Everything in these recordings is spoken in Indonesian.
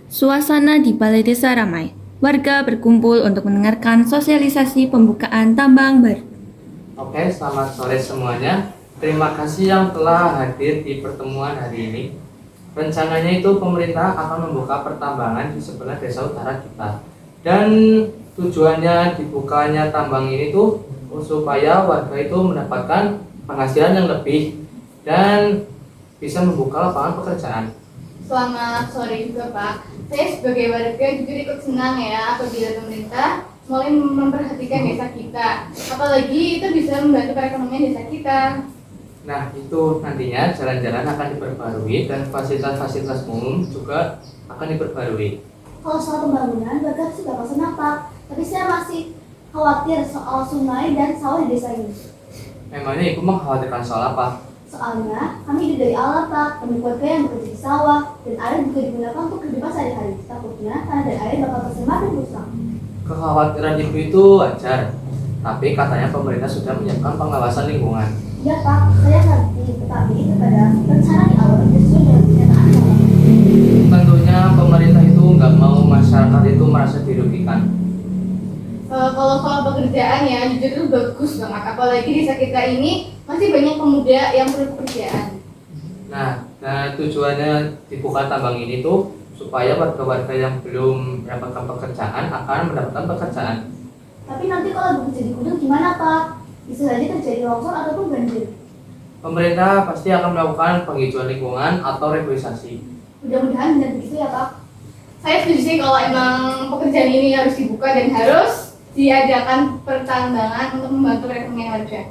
Suasana di Balai Desa ramai. Warga berkumpul untuk mendengarkan sosialisasi pembukaan tambang baru. Oke, selamat sore semuanya. Terima kasih yang telah hadir di pertemuan hari ini. Rencananya itu pemerintah akan membuka pertambangan di sebelah desa utara kita. Dan tujuannya dibukanya tambang ini tuh supaya warga itu mendapatkan penghasilan yang lebih dan bisa membuka lapangan pekerjaan. Selamat sore juga Pak. Saya sebagai warga jujur ikut senang ya apabila pemerintah mulai memperhatikan desa kita. Apalagi itu bisa membantu perekonomian desa kita. Nah, itu nantinya jalan-jalan akan diperbarui dan fasilitas-fasilitas umum juga akan diperbarui. Kalau soal pembangunan, warga sih gak senang Pak. Tapi saya masih khawatir soal sungai dan sawah di desa ini. Memangnya Ibu mengkhawatirkan soal apa? Soalnya kami hidup dari alam Pak, kami keluarga yang bekerja di sawah, dan air juga digunakan untuk kehidupan sehari-hari. Takutnya tanah dan air bakal tercemar dan rusak. Kekhawatiran Ibu itu wajar, tapi katanya pemerintah sudah menyiapkan pengawasan lingkungan. Ya Pak, saya ngerti, tetapi itu pada rencana di awal tidak sesuai dengan kenyataan Pak. Tentunya pemerintah itu nggak mau masyarakat itu merasa dirugikan. Kalau soal pekerjaan ya jujur itu bagus banget. Apalagi desa kita ini masih banyak pemuda yang perlu pekerjaan. Nah, tujuannya dibuka tambang ini tuh supaya warga-warga yang belum mendapatkan pekerjaan akan mendapatkan pekerjaan. Tapi nanti kalau bekerja di gunung gimana Pak? Bisa saja terjadi longsor ataupun banjir. Pemerintah pasti akan melakukan penghijauan lingkungan atau reboisasi. Mudah-mudahan benar begitu ya Pak. Saya setuju sih kalau emang pekerjaan ini harus dibuka dan harus diadakan pertambangan untuk membantu perekonomian warga.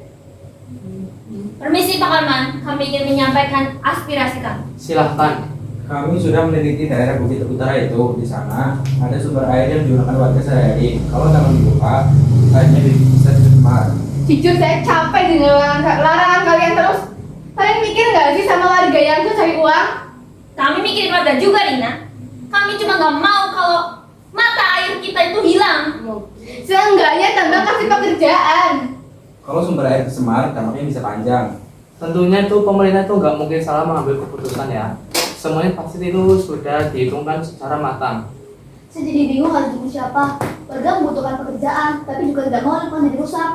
Permisi Pak Arman, kami ingin menyampaikan aspirasi kami. Silahkan. Kami sudah meneliti daerah Bukit Utara itu. Di sana ada sumber air yang digunakan warga sehari-hari. Kalau tambang dibuka, airnya bisa dicemar. Jujur saya capek dengan larangan kalian terus. Kalian mikir nggak sih sama warga yang tuh cari uang? Kami mikirin warga juga, Rina. Kami cuma nggak mau kalau mata air kita itu hilang. Seenggaknya tambang kasih pekerjaan. Kalau sumber air tercemar, dampaknya bisa panjang. Tentunya itu pemerintah itu nggak mungkin salah mengambil keputusan ya. Semuanya pasti itu sudah dihitungkan secara matang. Saya jadi bingung harus dukung siapa. Warga membutuhkan pekerjaan, tapi juga tidak mau lingkungan jadi rusak.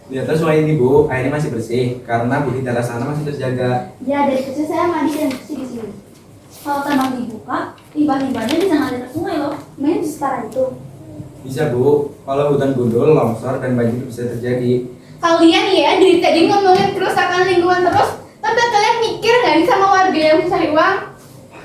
Di atas sungai ini Bu, airnya masih bersih karena bukit daerah sana masih terjaga. Ya, dari kecil saya mandi dan bersih di sini. Kalau tambang dibuka, limbah-limbahnya bisa ngalir ke sungai loh. Main separah itu. Bisa Bu, kalau hutan gundul, longsor, dan banjir bisa terjadi. Kalian ya dari tadi ngomongin kerusakan lingkungan terus, tapi kalian mikir nggak sih sama warga yang cari uang?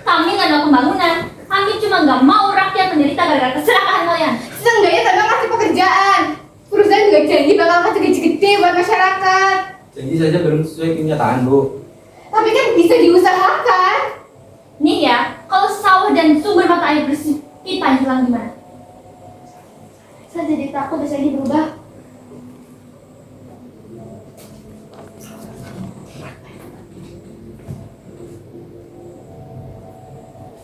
Kami nggak mau pembangunan. Kami cuma nggak mau rakyat menderita gara-gara keserakahan kalian. Seenggaknya tambang kasih pekerjaan. Perusahaan juga janji bakal kasih gaji gede buat masyarakat. Janji saja belum sesuai kenyataan Bu. Tapi kan bisa diusahakan. Nih ya, kalau sawah dan sumber mata air bersih kita hilang gimana? Saya jadi takut desa ini berubah.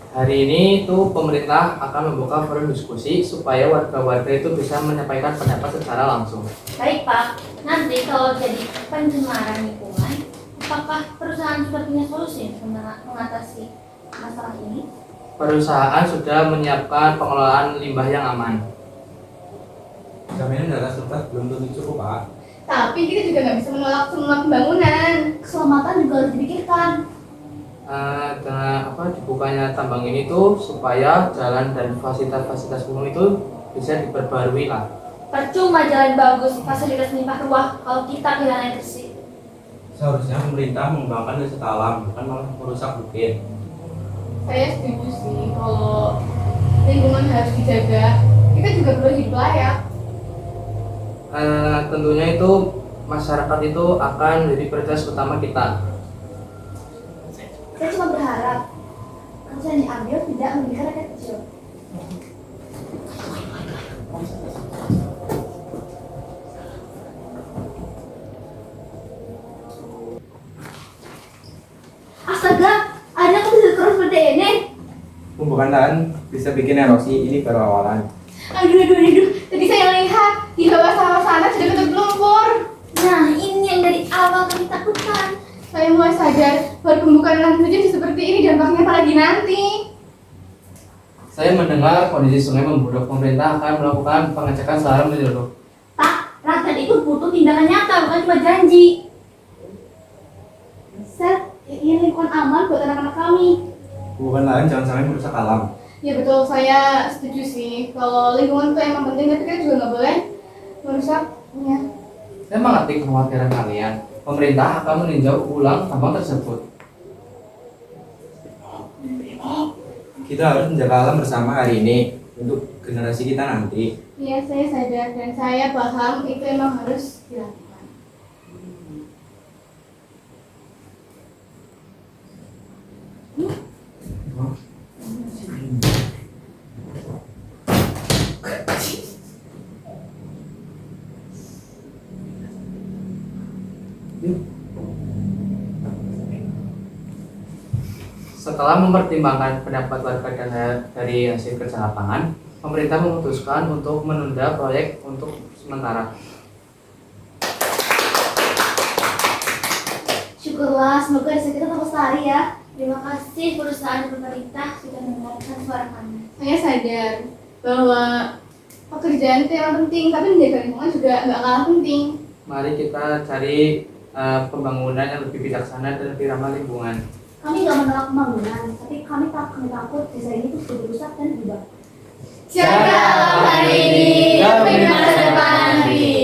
Hari ini tuh pemerintah akan membuka forum diskusi supaya warga-warga itu bisa menyampaikan pendapat secara langsung. Baik Pak, nanti kalau jadi pencemaran lingkungan, apakah perusahaan sudah punya solusi untuk mengatasi masalah ini? Perusahaan sudah menyiapkan pengelolaan limbah yang aman. Jaminan daerah setempat belum tentu cukup Pak. Tapi kita juga nggak bisa menolak semua pembangunan. Keselamatan juga harus dipikirkan. Dengan dibukanya tambang ini tuh supaya jalan dan fasilitas-fasilitas umum itu bisa diperbarui lah. Percuma jalan bagus, fasilitas limpah ruah kalau kita kehilangan air bersih. Seharusnya pemerintah mengembangkan wisata alam, bukan malah merusak bukit. Saya setuju sih kalau lingkungan harus dijaga. Kita juga perlu hidup layak. Tentunya itu masyarakat itu akan menjadi prioritas utama kita. Saya cuma berharap keputusan yang diambil tidak merugikan rakyat kecil. Astaga, ada kok bisa keras seperti ini. Pembukaan lahan bisa bikin erosi, ini baru awalan. Aduh. Tadi saya lihat di bawah sawah sana sudah bentuk lumpur. Nah, ini yang mulai sadar bahwa pembukaan lahan saja seperti ini dampaknya apalagi nanti. Saya mendengar kondisi sungai memburuk. Pemerintah akan melakukan pengecekan secara menyeluruh. Pak, rakyat itu butuh tindakan nyata, bukan cuma janji. Seth, ingin lingkungan aman buat anak-anak kami. Bukan lain jangan sampai merusak alam. Ya betul, saya setuju sih. Kalau lingkungan itu emang penting, tapi kita juga nggak boleh merusaknya. Saya mengerti kekhawatiran kalian. Pemerintah akan meninjau ulang tambang tersebut. Kita harus menjaga alam bersama hari ini untuk generasi kita nanti. Iya, saya sadar dan saya paham itu emang harus dilakukan. Setelah mempertimbangkan pendapat warga dan dari hasil kerja lapangan, pemerintah memutuskan untuk menunda proyek untuk sementara. Syukurlah, semoga desa kita tetap lestari ya. Terima kasih perusahaan dan pemerintah sudah mendengarkan suara kami. Saya sadar bahwa pekerjaan itu emang penting, tapi menjaga lingkungan juga nggak kalah penting. Mari kita cari pembangunan yang lebih bijaksana dan lebih ramah lingkungan. Kami nggak menolak pembangunan, tapi kami takut desa ini tuh sudah rusak dan berubah. Jaga alam hari ini, demi masa depan nanti.